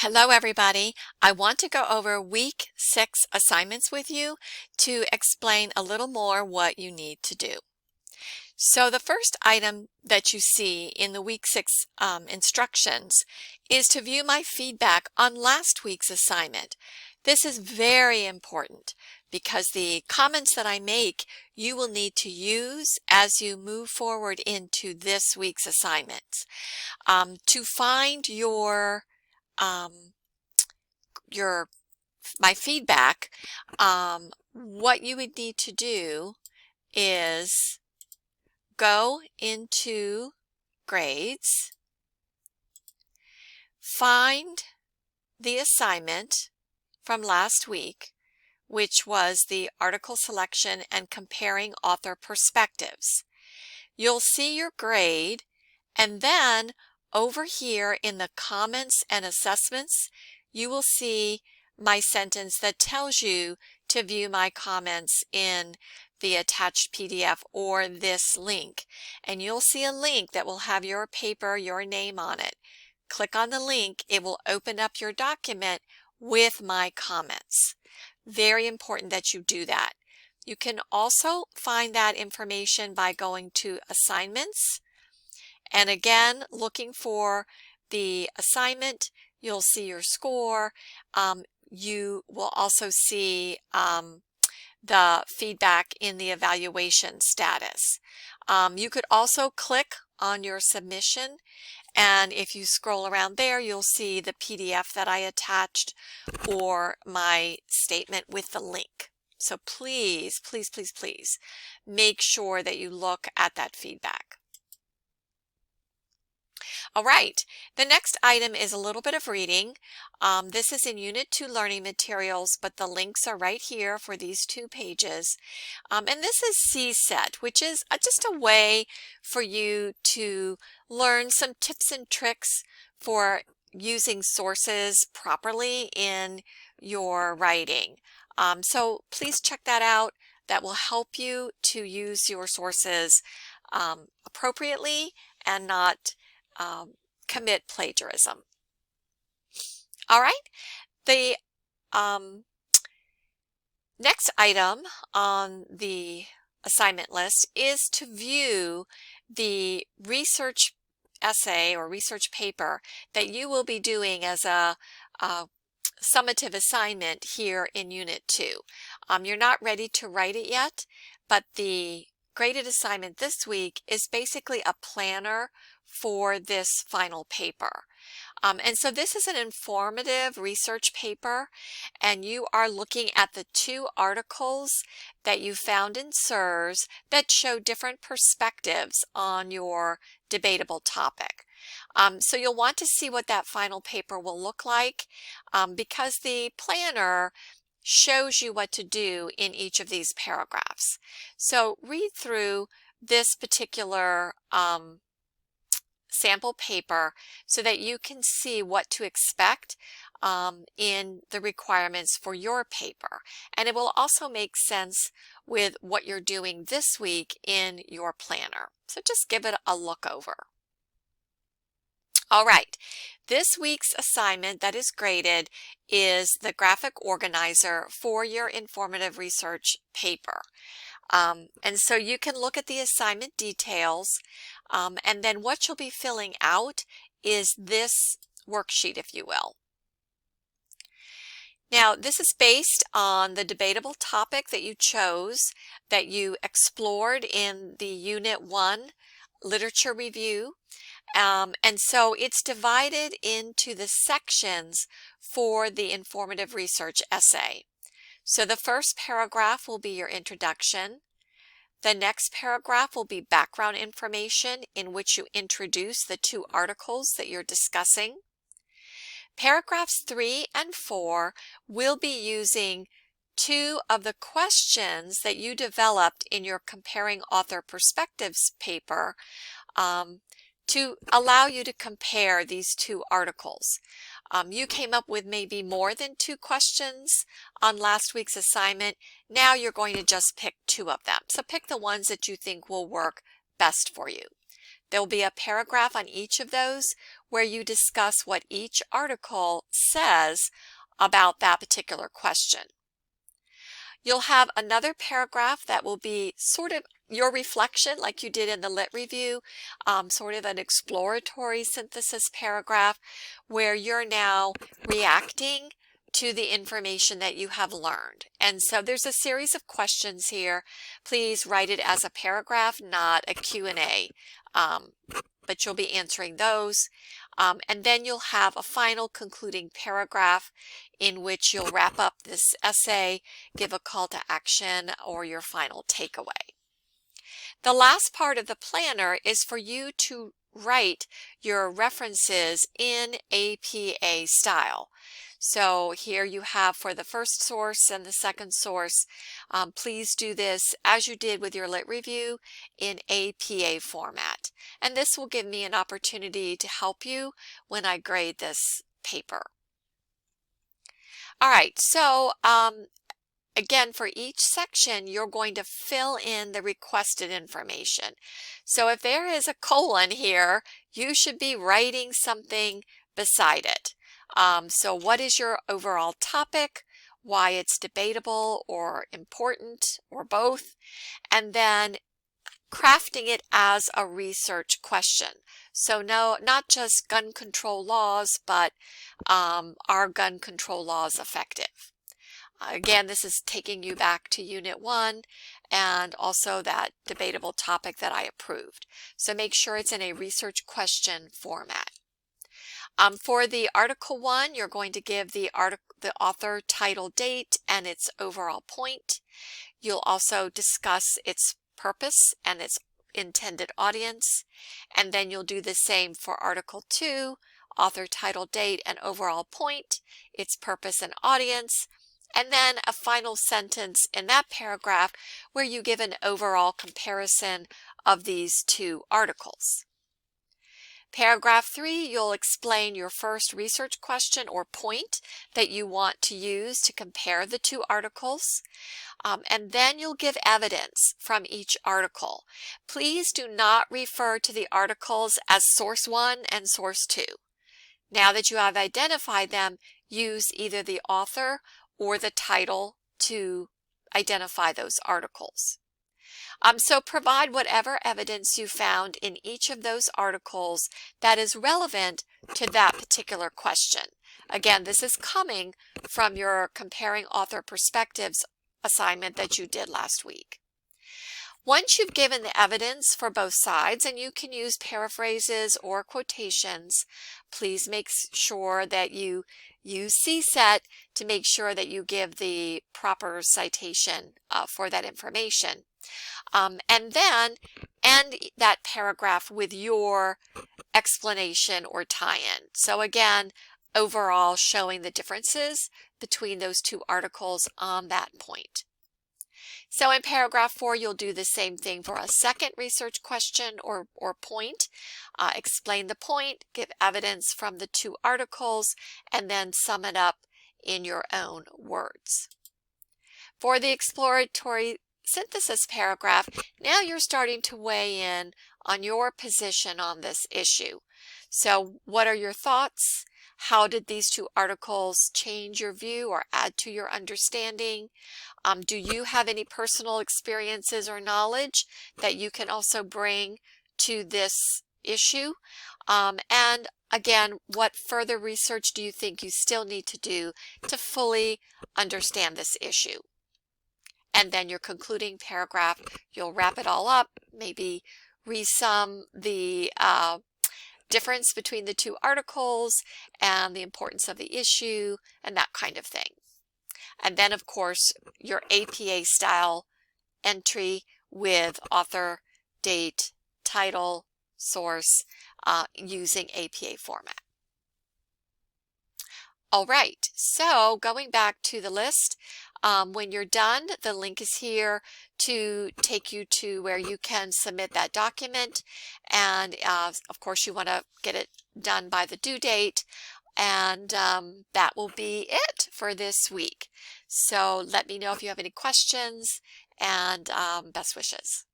Hello, everybody. I want to go over week 6 assignments with you to explain a little more what you need to do. So the first item that you see in the week 6 instructions is to view my feedback on last week's assignment. This is very important because the comments that I make you will need to use as you move forward into this week's assignments. To find um, my feedback, what you would need to do is go into grades, find the assignment from last week, which was the article selection and comparing author perspectives. You'll see your grade, and then over here in the comments and assessments, you will see my sentence that tells you to view my comments in the attached PDF or this link. And you'll see a link that will have your paper, your name on it. Click on the link, it will open up your document with my comments. Very important that you do that. You can also find that information by going to assignments, and again looking for the assignment. You'll see your score. You will also see the feedback in the evaluation status. You could also click on your submission, and if you scroll around there, you'll see the PDF that I attached or my statement with the link. So please, please, please, please make sure that you look at that feedback. All right, the next item is a little bit of reading. This is in Unit 2 learning materials, but the links are right here for these 2 pages. And this is CSET, which is just a way for you to learn some tips and tricks for using sources properly in your writing. So please check that out. That will help you to use your sources appropriately and not commit plagiarism. All right, the next item on the assignment list is to view the research essay or research paper that you will be doing as a summative assignment here in Unit 2. You're not ready to write it yet, but the graded assignment this week is basically a planner for this final paper. And so this is an informative research paper, and you are looking at the 2 articles that you found in SIRS that show different perspectives on your debatable topic. So you'll want to see what that final paper will look like because the planner shows you what to do in each of these paragraphs. So read through this particular sample paper so that you can see what to expect in the requirements for your paper. And it will also make sense with what you're doing this week in your planner. So just give it a look over. All right, this week's assignment that is graded is the graphic organizer for your informative research paper. And so you can look at the assignment details, and then what you'll be filling out is this worksheet, if you will. Now, this is based on the debatable topic that you chose, that you explored in the Unit 1 literature review. And so it's divided into the sections for the informative research essay. So the first paragraph will be your introduction. The next paragraph will be background information in which you introduce the 2 articles that you're discussing. Paragraphs 3 and 4 will be using 2 of the questions that you developed in your Comparing Author Perspectives paper to allow you to compare these 2 articles. You came up with maybe more than 2 questions on last week's assignment. Now you're going to just pick 2 of them. So pick the ones that you think will work best for you. There will be a paragraph on each of those where you discuss what each article says about that particular question. You'll have another paragraph that will be sort of your reflection like you did in the lit review, sort of an exploratory synthesis paragraph where you're now reacting to the information that you have learned. And so there's a series of questions here. Please write it as a paragraph, not a Q&A, but you'll be answering those. And then you'll have a final concluding paragraph in which you'll wrap up this essay, give a call to action, or your final takeaway. The last part of the planner is for you to write your references in APA style. So here you have for the first source and the second source. Please do this as you did with your lit review in APA format. And this will give me an opportunity to help you when I grade this paper. All right, so again, for each section, you're going to fill in the requested information. So if there is a colon here, you should be writing something beside it. So what is your overall topic, why it's debatable or important or both, and then crafting it as a research question. So no, not just gun control laws, but are gun control laws effective? Again, this is taking you back to Unit 1 and also that debatable topic that I approved. So make sure it's in a research question format. For the Article 1, you're going to give the author, title, date, and its overall point. You'll also discuss its purpose and its intended audience. And then you'll do the same for Article 2, author, title, date, and overall point, its purpose and audience. And then a final sentence in that paragraph where you give an overall comparison of these two articles. Paragraph 3, you'll explain your first research question or point that you want to use to compare the two articles. And then you'll give evidence from each article. Please do not refer to the articles as source 1 and source 2. Now that you have identified them, use either the author or the title to identify those articles. So provide whatever evidence you found in each of those articles that is relevant to that particular question. Again, this is coming from your Comparing Author Perspectives assignment that you did last week. Once you've given the evidence for both sides, and you can use paraphrases or quotations, please make sure that you use CSET to make sure that you give the proper citation for that information. And then end that paragraph with your explanation or tie-in. So again, overall showing the differences between those two articles on that point. So in paragraph 4, you'll do the same thing for a second research question or point. Explain the point, give evidence from the two articles, and then sum it up in your own words. For the exploratory synthesis paragraph, now you're starting to weigh in on your position on this issue. So what are your thoughts? How did these two articles change your view or add to your understanding? Do you have any personal experiences or knowledge that you can also bring to this issue? And again, what further research do you think you still need to do to fully understand this issue? And then your concluding paragraph, you'll wrap it all up, maybe resum the difference between the two articles and the importance of the issue and that kind of thing. And then, of course, your APA style entry with author, date, title, source, using APA format. All right, so going back to the list, when you're done, the link is here to take you to where you can submit that document. And of course, you want to get it done by the due date. And that will be it for this week. So let me know if you have any questions, and best wishes.